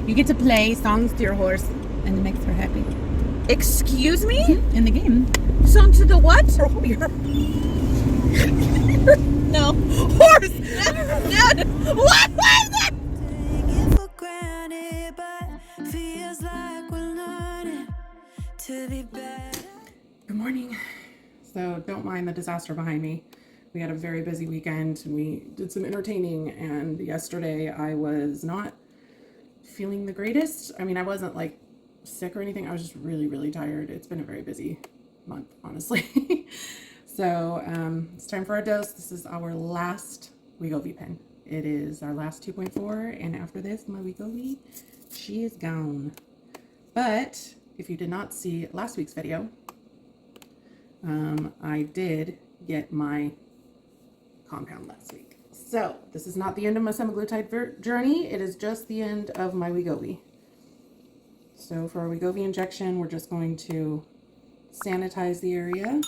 You get to play songs to your horse, and it makes her happy. Excuse me? In the game. Song to the what? No. Horse! No. What was that? Good morning. So don't mind the disaster behind me. We had a very busy weekend and we did some entertaining, and yesterday I was not feeling the greatest. I mean, I wasn't like sick or anything. I was just really, really tired. It's been a very busy month, honestly. So it's time for our dose. This is our last Wegovy pen. It is our last 2.4, and after this, my Wegovy, she is gone. But if you did not see last week's video, I did get my compound last week. So this is not the end of my semaglutide journey. It is just the end of my Wegovy. So for our Wegovy injection, we're just going to sanitize the area.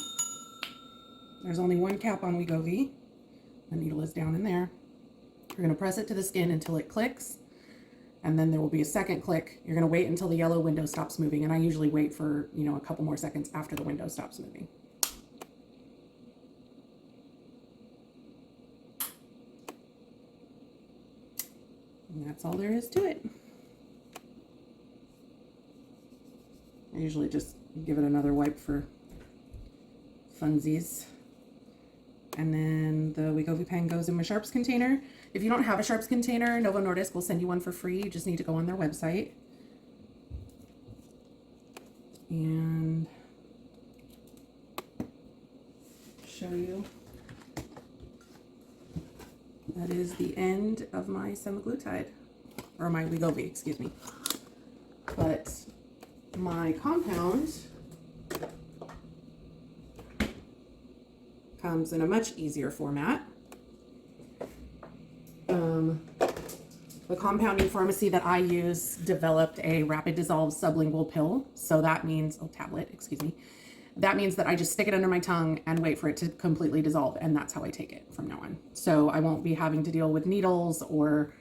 There's only one cap on Wegovy. The needle is down in there. You're going to press it to the skin until it clicks, and then there will be a second click. You're going to wait until the yellow window stops moving, and I usually wait for, a couple more seconds after the window stops moving. And that's all there is to it. I usually just give it another wipe for funsies. And then the Wegovy pen goes in my Sharps container. If you don't have a Sharps container, Novo Nordisk will send you one for free. You just need to go on their website. And show you. That is the end of my semaglutide, or my Wegovy, excuse me. But my compound comes in a much easier format. The compounding pharmacy that I use developed a rapid dissolve sublingual pill. So that means, tablet, excuse me. That means that I just stick it under my tongue and wait for it to completely dissolve. And that's how I take it from now on. So I won't be having to deal with needles or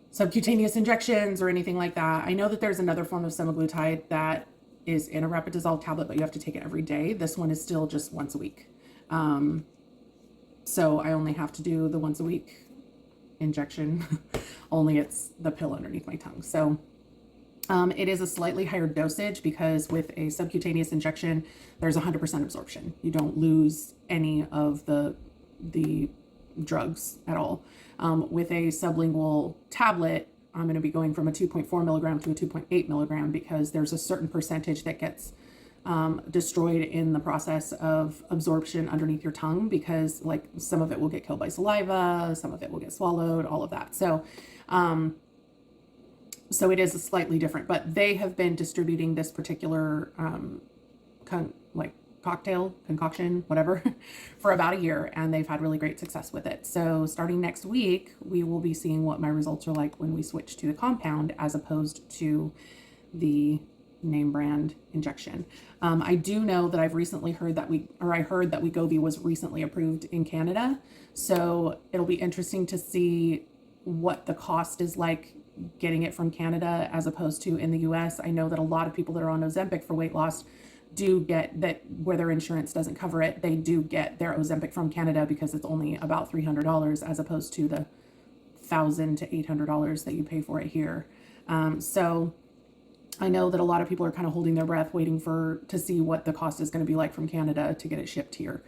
subcutaneous injections or anything like that. I know that there's another form of semaglutide that is in a rapid dissolve tablet, but you have to take it every day. This one is still just once a week. So I only have to do the once a week injection, only it's the pill underneath my tongue. So it is a slightly higher dosage because with a subcutaneous injection, there's 100% absorption. You don't lose any of the drugs at all. With a sublingual tablet, I'm going to be going from a 2.4 milligram to a 2.8 milligram because there's a certain percentage that gets destroyed in the process of absorption underneath your tongue, because like some of it will get killed by saliva, some of it will get swallowed, all of that. So so it is a slightly different, but they have been distributing this particular concoction, whatever, for about a year, and they've had really great success with it. So starting next week, we will be seeing what my results are like when we switch to the compound as opposed to the name brand injection. I do know that I've recently heard that I heard that Wegovy was recently approved in Canada. So it'll be interesting to see what the cost is like getting it from Canada as opposed to in the US. I know that a lot of people that are on Ozempic for weight loss do get that, where their insurance doesn't cover it, they do get their Ozempic from Canada because it's only about $300 as opposed to the $1,000 to $800 that you pay for it here. So I know that a lot of people are kind of holding their breath waiting to see what the cost is going to be like from Canada to get it shipped here.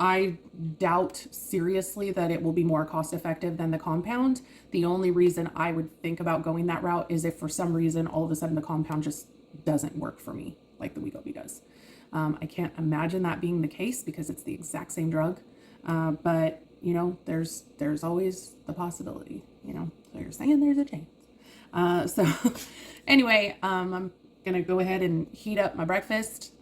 I doubt seriously that it will be more cost effective than the compound. The only reason I would think about going that route is if for some reason all of a sudden the compound just doesn't work for me like the Wegovy does. I can't imagine that being the case because it's the exact same drug. But there's always the possibility, so you're saying there's a chance. So anyway, I'm gonna go ahead and heat up my breakfast.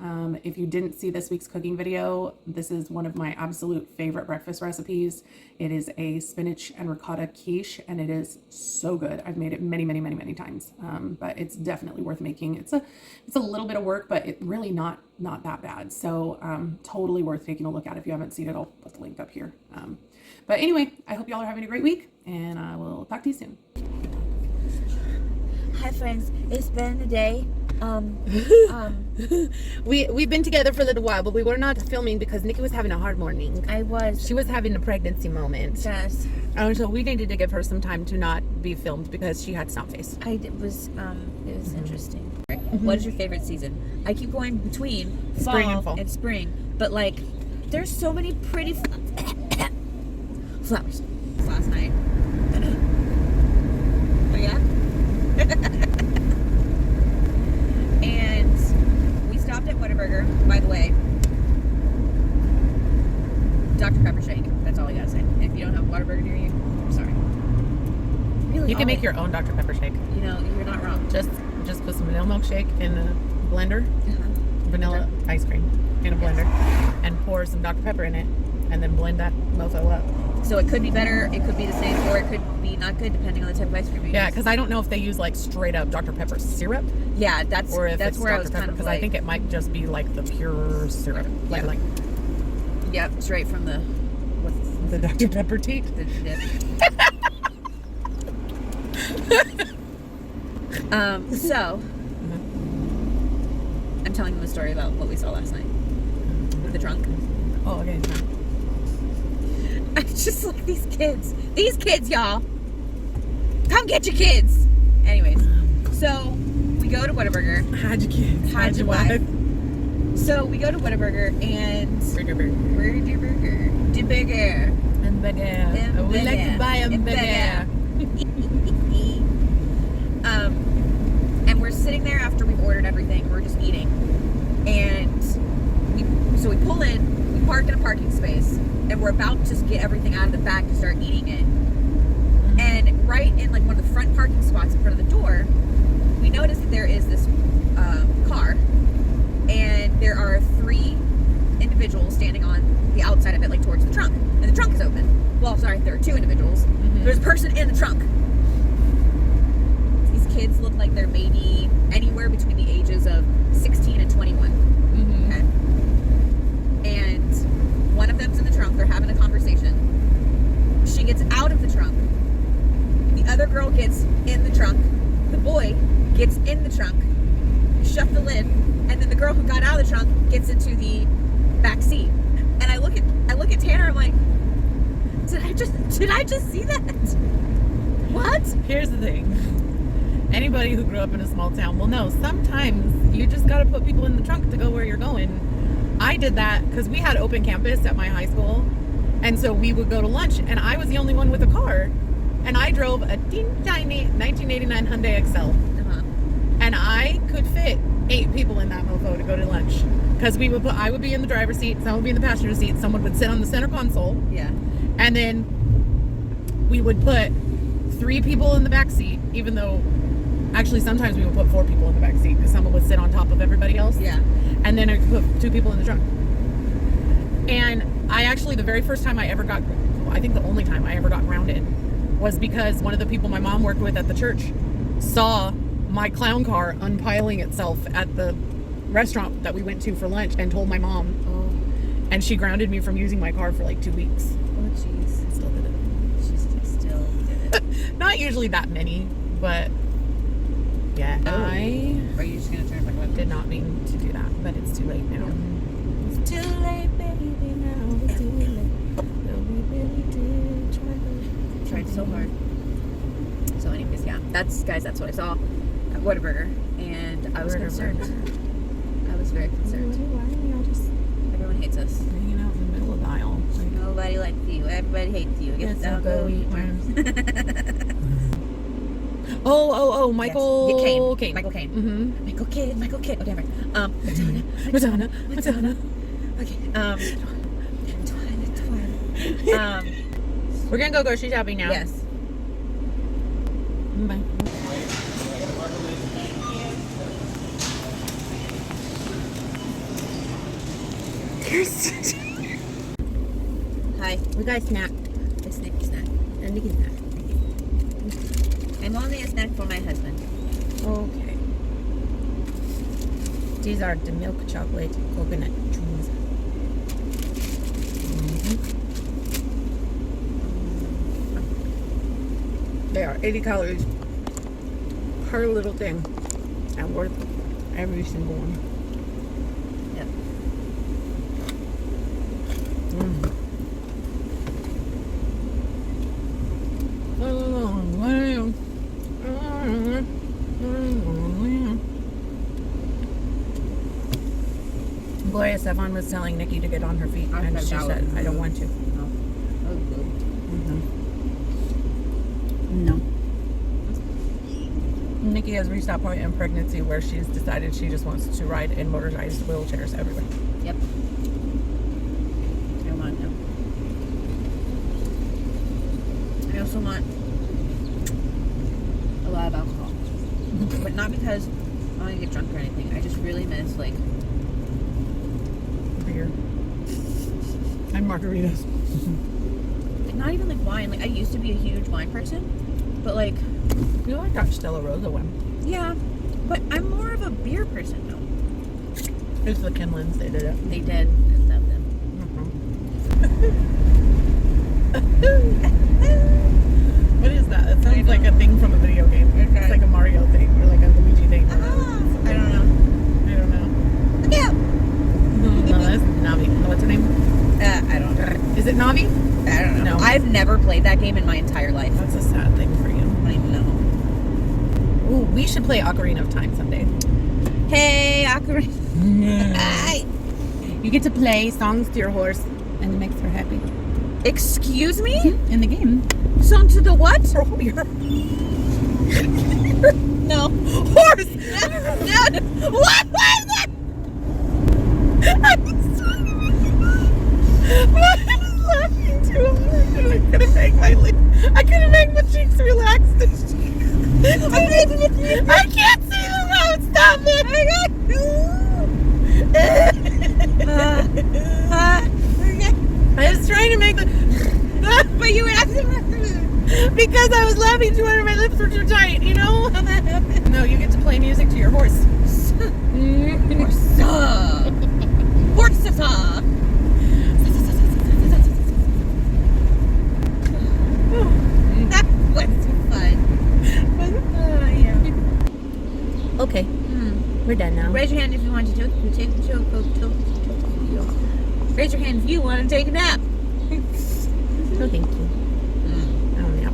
If you didn't see this week's cooking video, this is one of my absolute favorite breakfast recipes. It is a spinach and ricotta quiche, and it is so good. I've made it many, many, many, many times, but it's definitely worth making. It's a little bit of work, but it really not that bad. So totally worth taking a look at. If you haven't seen it, I'll put the link up here. But anyway, I hope y'all are having a great week, and I will talk to you soon. Hi friends, it's been a day. We've been together for a little while, but we were not filming because Nikki was having a hard morning. She was having a pregnancy moment. Yes. So we needed to give her some time to not be filmed because she had snot face. It was interesting. What is your favorite season? I keep going between Spring and fall. and spring, but like, there's so many pretty flowers. Last night. Oh yeah. And we stopped at Whataburger. By the way, Dr. Pepper shake. That's all I gotta say. If you don't have Whataburger near you, I'm sorry. Really, You can make your own Dr. Pepper shake. You know, you're not wrong. Just put some vanilla milkshake in a blender, vanilla ice cream in a blender, and pour some Dr. Pepper in it, and then blend that mofo up. So it could be better, it could be the same, or it could be not good depending on the type of ice cream you use. Yeah, because I don't know if they use like straight up Dr. Pepper syrup, Yeah, that's or if that's it's where I Dr. was Pepper, kind of because like, I think it might just be like the pure syrup, like yep, straight from the the Dr. Pepper teat. the so I'm telling them a story about what we saw last night with the trunk. Oh, okay. I just like these kids, y'all. Come get your kids. Anyways, so we go to Whataburger. Hide your kids. Hide your wife. So we go to Whataburger and Burger. The burger. And burger. I would like to buy a burger. And we're sitting there after we've ordered everything. We're just eating, and we pull in, we park in a parking space, and we're about to just get everything out of the bag to start eating it. And right in like one of the front parking spots in front of the door, we notice that there is this car, and there are 3 individuals standing on the outside of it, like towards the trunk, and the trunk is open. Well, sorry, there are 2 individuals. There's a person in the trunk. These kids look like they're maybe anywhere between the ages of 16 and 21. Okay. And one of them's in the trunk. They're having a conversation. She gets out of the trunk. The other girl gets in the trunk. The boy gets in the trunk. Shut the lid. And then the girl who got out of the trunk gets into the back seat. And I look at Tanner. I'm like, did I just see that? What? Here's the thing. Anybody who grew up in a small town will know sometimes you just got to put people in the trunk to go where you're going. I did that because we had open campus at my high school, and so we would go to lunch, and I was the only one with a car, and I drove a teeny tiny 1989 Hyundai Excel, and I could fit 8 people in that mofo to go to lunch, because I would be in the driver's seat, someone would be in the passenger seat, someone would sit on the center console, and then we would put 3 people in the back seat, even though actually sometimes we would put 4 people in the back seat because someone would sit on top of everybody else. And then I could put 2 people in the trunk. And I actually, the very first time I ever got, I think the only time I ever got grounded was because one of the people my mom worked with at the church saw my clown car unpiling itself at the restaurant that we went to for lunch and told my mom. And she grounded me from using my car for like 2 weeks. Oh, jeez. Still did it. She still did it. Not usually that many, but yeah. Are you just going to turn it back on? Did not mean to do that, but it's too late now. It's too late, baby, now. It's too late. Though we really did try Tried so hard. So anyways, yeah. That's what I saw at Whataburger, and I was concerned. I was very concerned. Why are we all just Everyone hates us. hanging out in the middle of the aisle? Like, Nobody likes you. Everybody hates you. let's Get go eat worms. Oh, Michael Caine. Michael Caine. Mm-hmm. Michael Caine. Okay, right. Madonna. Okay. We're gonna go grocery shopping now. Yes. Bye. Hi. We got a snack. It's Nikki snack. And Nikki's snack. I'm only a snack for my husband. Okay. These are the milk chocolate coconut chews. They are 80 calories. her little thing. And worth every single one. Yep. Gloria Stefan was telling Nikki to get on her feet, I and said she that said, was I don't want to. No. That was good. No. Nikki has reached that point in pregnancy where she's decided she just wants to ride in motorized wheelchairs everywhere. Yep. I want them. I also want a lot of alcohol. But not because I want to get drunk or anything. I just really miss, like, Beer. And margaritas. not even like wine. Like, I used to be a huge wine person, but like, You like that Stella Rosa one. yeah, but I'm more of a beer person now. It's the Kinlands, they did it. They did. I love them. What is that? It sounds like a thing from a video game. Okay. It's like a Mario thing or like a Luigi thing. I don't know. I don't know. Look out! No, that's Navi. What's her name? I don't know. Is it Navi? I don't know. No. I've never played that game in my entire life. That's a sad thing for you. I know. Ooh, we should play Ocarina of Time someday. Hey, Ocarina. Hi. You get to play songs to your horse and it makes her happy. Excuse me? In the game. Song to the what? No. Horse! No. What was that? I was laughing too hard and I couldn't make my cheeks relaxed. I can't see the road. Stop it! I was trying to make the. But you were asking Because I was laughing too hard and my lips were too tight, you know? No, you get to play music to your horse. Horsa. That was fun. Yeah. Okay, we're done now. Raise your hand if you want to take the show. Raise your hand if you want to take a nap. No, thank you. I don't nap.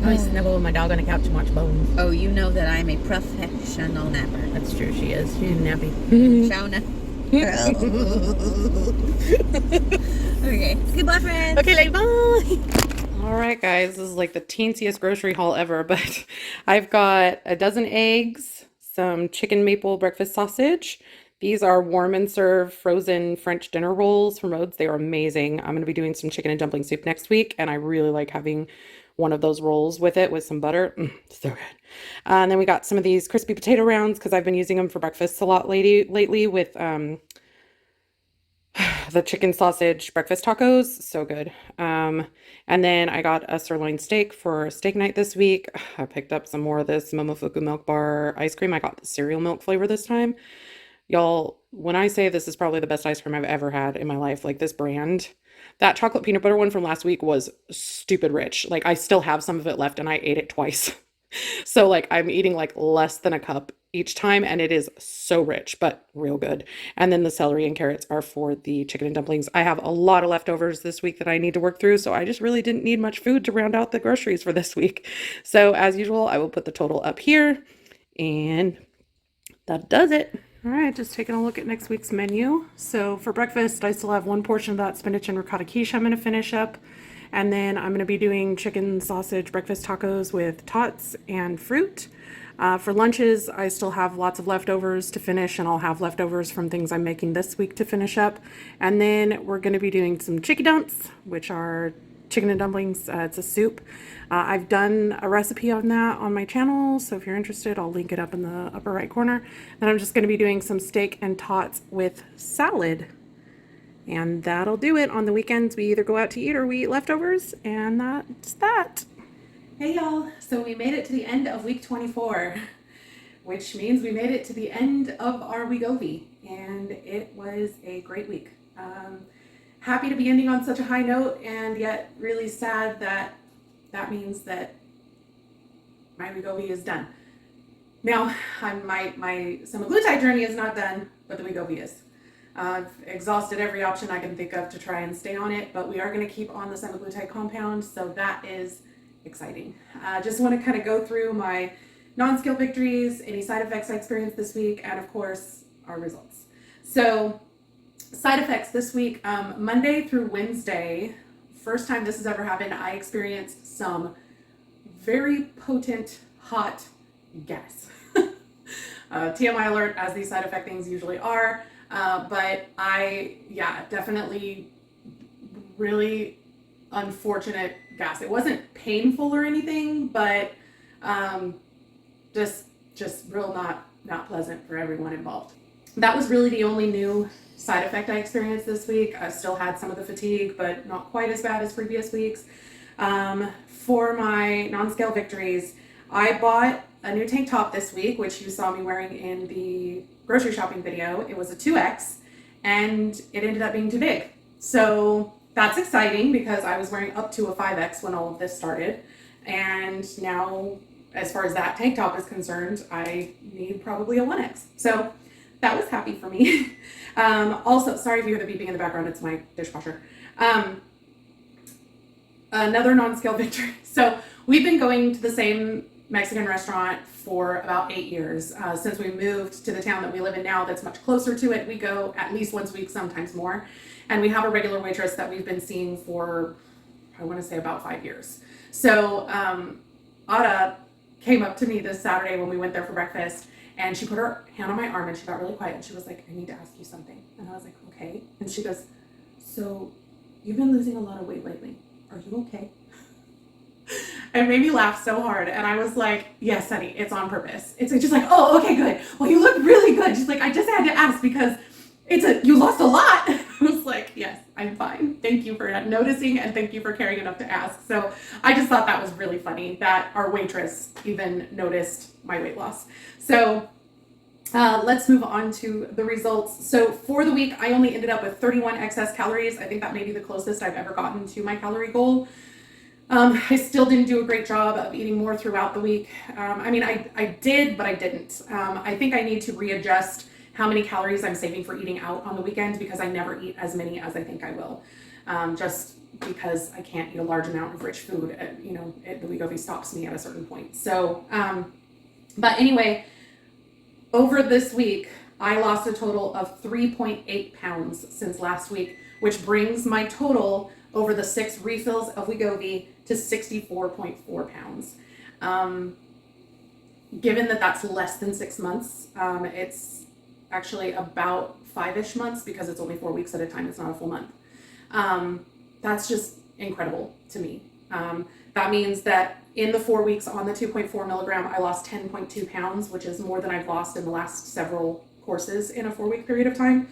I always snuggle with my dog on the couch and watch Bones. Oh, you know that I'm a professional napper. That's true, she is. She's nappy. Shauna. Okay. Goodbye, friends. Okay, like, bye. All right, guys, this is like the teensiest grocery haul ever, but I've got a dozen eggs, some chicken maple breakfast sausage. These are warm and serve frozen French dinner rolls from Rhodes. They are amazing. I'm going to be doing some chicken and dumpling soup next week, and I really like having one of those rolls with it with some butter. So good. And then we got some of these crispy potato rounds because I've been using them for breakfast a lot lately with the chicken sausage breakfast tacos. So good. And then I got a sirloin steak for steak night this week. I picked up some more of this Momofuku milk bar ice cream. I got the cereal milk flavor this time. Y'all, when I say this is probably the best ice cream I've ever had in my life, like this brand, that chocolate peanut butter one from last week was stupid rich. Like I still have some of it left and I ate it twice. So like I'm eating like less than a cup each time and it is so rich, but real good. And then the celery and carrots are for the chicken and dumplings. I have a lot of leftovers this week that I need to work through. So I just really didn't need much food to round out the groceries for this week. So as usual, I will put the total up here and that does it. All right, just taking a look at next week's menu. So for breakfast, I still have one portion of that spinach and ricotta quiche I'm going to finish up. And then I'm going to be doing chicken sausage breakfast tacos with tots and fruit. For lunches, I still have lots of leftovers to finish, and I'll have leftovers from things I'm making this week to finish up. And then we're going to be doing some chicky dumps, which are chicken and dumplings. It's a soup. I've done a recipe on that on my channel, so if you're interested, I'll link it up in the upper right corner. Then I'm just going to be doing some steak and tots with salad. And that'll do it. On the weekends, we either go out to eat or we eat leftovers, and that's that. Hey y'all, so we made it to the end of week 24, which means we made it to the end of our Wegovy, and it was a great week. Happy to be ending on such a high note, and yet really sad that that means that my Wegovy is done. Now, my semaglutide journey is not done, but the Wegovy is. I've exhausted every option I can think of to try and stay on it, but we are going to keep on the Semaglutide Compound, so that is exciting. Just want to kind of go through my non-scale victories, any side effects I experienced this week, and of course, our results. So, side effects this week, Monday through Wednesday, first time this has ever happened, I experienced some very potent, hot gas. TMI alert, as these side effect things usually are. But definitely really unfortunate gas. It wasn't painful or anything, but just real not pleasant for everyone involved. That was really the only new side effect I experienced this week. I still had some of the fatigue, but not quite as bad as previous weeks. For my non-scale victories, I bought a new tank top this week, which you saw me wearing in the grocery shopping video. It was a 2X and it ended up being too big. So that's exciting because I was wearing up to a 5X when all of this started. And now, as far as that tank top is concerned, I need probably a 1X. So that was happy for me. Also, sorry if you hear the beeping in the background, it's my dishwasher. Another non-scale victory. So we've been going to the same Mexican restaurant for about 8 years. Since we moved to the town that we live in now that's much closer to it, we go at least once a week, sometimes more. And we have a regular waitress that we've been seeing for, I want to say, about 5 years. So Ada came up to me this Saturday when we went there for breakfast, and she put her hand on my arm and she got really quiet and she was like, I need to ask you something. And I was like, okay. And she goes, so you've been losing a lot of weight lately. Are you okay? It made me laugh so hard. And I was like, yes, honey, it's on purpose. It's just like, oh, okay, good. Well, you look really good. She's like, I just had to ask because you lost a lot. I was like, yes, I'm fine. Thank you for noticing and thank you for caring enough to ask. So I just thought that was really funny that our waitress even noticed my weight loss. So let's move on to the results. So for the week, I only ended up with 31 excess calories. I think that may be the closest I've ever gotten to my calorie goal. I still didn't do a great job of eating more throughout the week. I did, but I didn't. I think I need to readjust how many calories I'm saving for eating out on the weekend because I never eat as many as I think I will. Just because I can't eat a large amount of rich food. The Wegovy stops me at a certain point. So, but anyway, over this week, I lost a total of 3.8 pounds since last week, which brings my total over the 6 refills of Wegovy to 64.4 pounds. Given that that's less than 6 months, it's actually about 5-ish months because it's only 4 weeks at a time. It's not a full month. That's just incredible to me. That means that in the 4 weeks on the 2.4 milligram, I lost 10.2 pounds, which is more than I've lost in the last several courses in a 4-week period of time.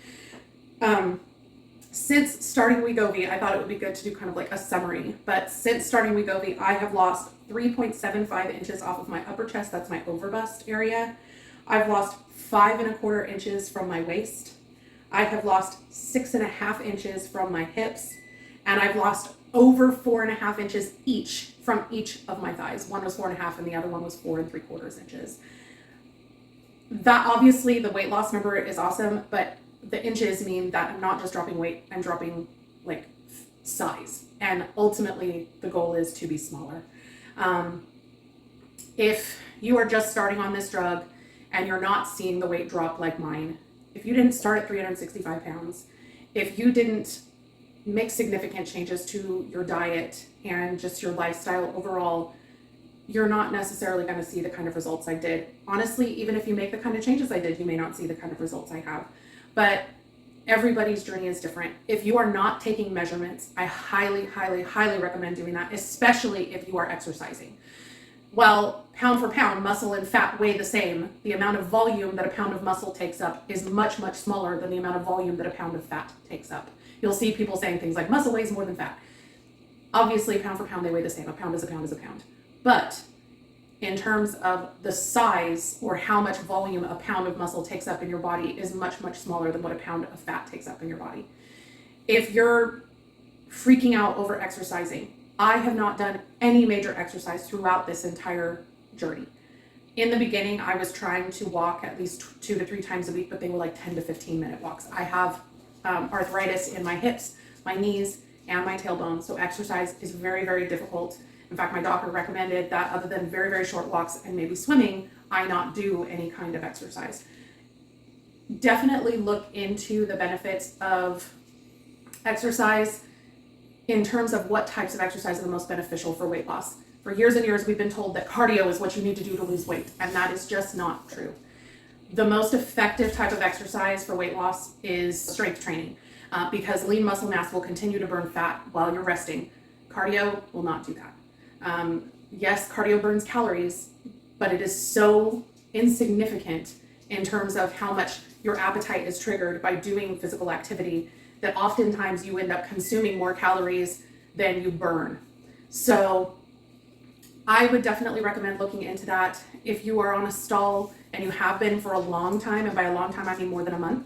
Since starting Wegovy, I thought it would be good to do kind of like a summary, but since starting Wegovy, I have lost 3.75 inches off of my upper chest. That's my overbust area. I've lost 5.25 inches from my waist. I have lost 6.5 inches from my hips, and I've lost over 4.5 inches each from each of my thighs. One was 4.5 and the other one was 4.75 inches. That obviously the weight loss number is awesome, but the inches mean that I'm not just dropping weight, I'm dropping like size. And ultimately the goal is to be smaller. If you are just starting on this drug and you're not seeing the weight drop like mine, if you didn't start at 365 pounds, if you didn't make significant changes to your diet and just your lifestyle overall, you're not necessarily going to see the kind of results I did. Honestly, even if you make the kind of changes I did, you may not see the kind of results I have. But everybody's journey is different. If you are not taking measurements, I highly, highly, highly recommend doing that, especially if you are exercising. Well, pound for pound, muscle and fat weigh the same. The amount of volume that a pound of muscle takes up is much, much smaller than the amount of volume that a pound of fat takes up. You'll see people saying things like muscle weighs more than fat. Obviously, pound for pound, they weigh the same. A pound is a pound is a pound. But in terms of the size or how much volume a pound of muscle takes up in your body is much, much smaller than what a pound of fat takes up in your body. If you're freaking out over exercising, I have not done any major exercise throughout this entire journey. In the beginning, I was trying to walk at least 2 to 3 times a week, but they were like 10 to 15 minute walks. I have arthritis in my hips, my knees, and my tailbone, so exercise is very, very difficult. In fact, my doctor recommended that other than very, very short walks and maybe swimming, I not do any kind of exercise. Definitely look into the benefits of exercise in terms of what types of exercise are the most beneficial for weight loss. For years and years, we've been told that cardio is what you need to do to lose weight, and that is just not true. The most effective type of exercise for weight loss is strength training, because lean muscle mass will continue to burn fat while you're resting. Cardio will not do that. Yes, cardio burns calories, but it is so insignificant in terms of how much your appetite is triggered by doing physical activity that oftentimes you end up consuming more calories than you burn. So I would definitely recommend looking into that. If you are on a stall and you have been for a long time, and by a long time I mean more than a month,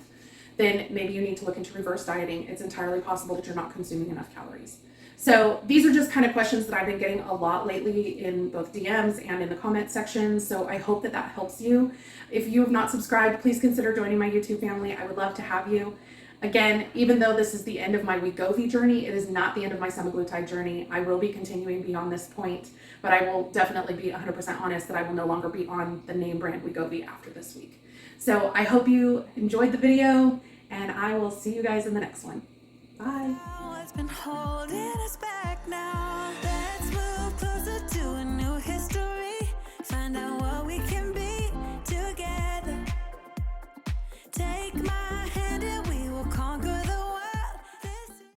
then maybe you need to look into reverse dieting. It's entirely possible that you're not consuming enough calories. So these are just kind of questions that I've been getting a lot lately in both DMs and in the comment section. So I hope that that helps you. If you have not subscribed, please consider joining my YouTube family. I would love to have you. Again, even though this is the end of my Wegovy journey, it is not the end of my semaglutide journey. I will be continuing beyond this point, but I will definitely be 100% honest that I will no longer be on the name brand Wegovy after this week. So I hope you enjoyed the video, and I will see you guys in the next one. Bye.